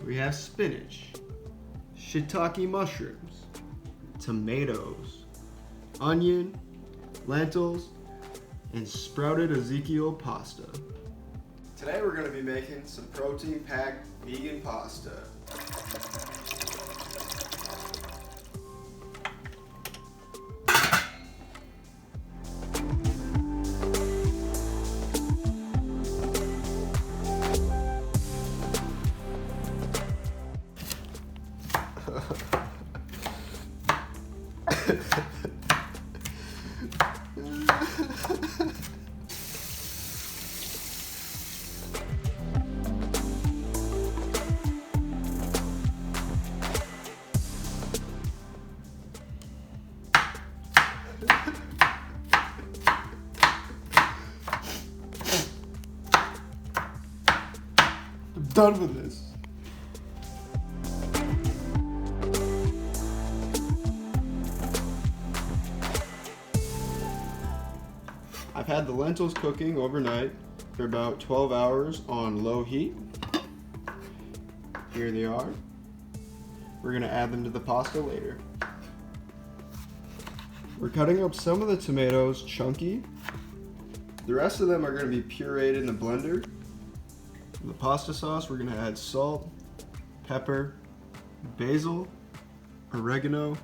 We have spinach, shiitake mushrooms, tomatoes, onion, lentils, and sprouted Ezekiel pasta. Today we're going to be making some protein-packed vegan pasta. I'm done with this. I've had the lentils cooking overnight for about 12 hours on low heat. Here they are. We're gonna add them to the pasta later. We're cutting up some of the tomatoes chunky. The rest of them are gonna be pureed in the blender. In the pasta sauce, we're gonna add salt, pepper, basil, oregano,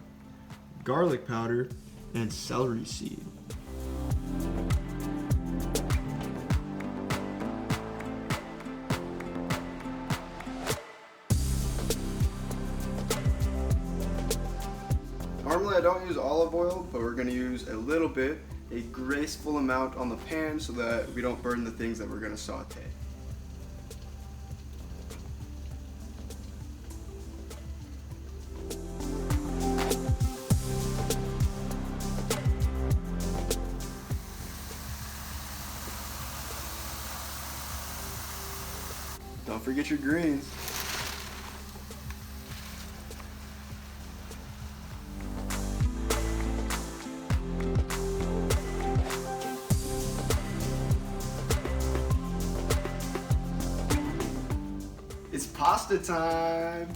garlic powder, and celery seed. Normally I don't use olive oil, but we're going to use a little bit, a graceful amount on the pan so that we don't burn the things that we're going to saute. Don't forget your greens. It's pasta time!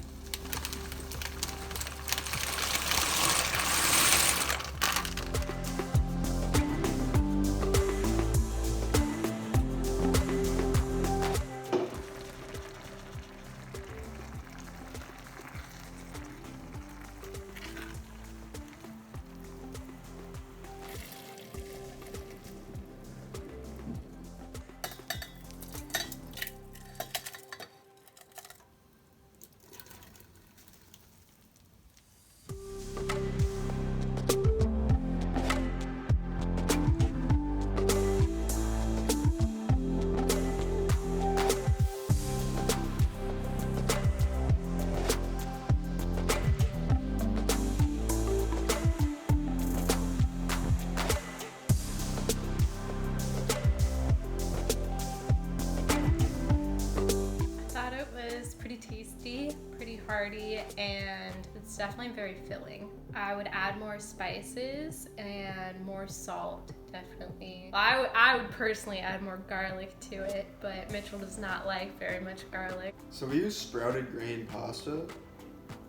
Tasty, pretty hearty, and it's definitely very filling. I would add more spices and more salt, definitely. Well, I would personally add more garlic to it, but Mitchell does not like very much garlic. So we use sprouted grain pasta,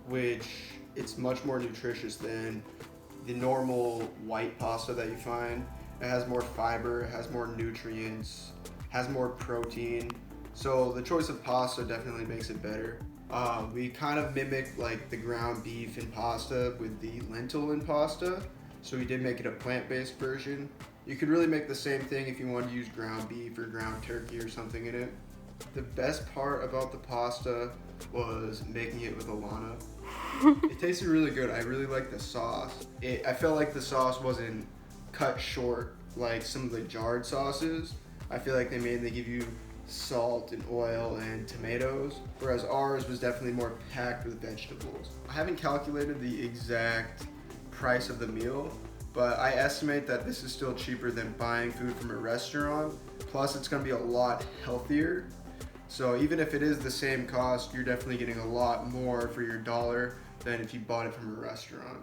which it's much more nutritious than the normal white pasta that you find. It has more fiber, it has more nutrients, has more protein. So the choice of pasta definitely makes it better. We kind of mimicked like the ground beef in pasta with the lentil in pasta. So we did make it a plant-based version. You could really make the same thing if you wanted to use ground beef or ground turkey or something in it. The best part about the pasta was making it with Alana. It tasted really good. I really liked the sauce. I felt like the sauce wasn't cut short like some of the jarred sauces. I feel like they mainly give you salt and oil and tomatoes, whereas ours was definitely more packed with vegetables. I haven't calculated the exact price of the meal, but I estimate that this is still cheaper than buying food from a restaurant. Plus it's gonna be a lot healthier. So even if it is the same cost, you're definitely getting a lot more for your dollar than if you bought it from a restaurant.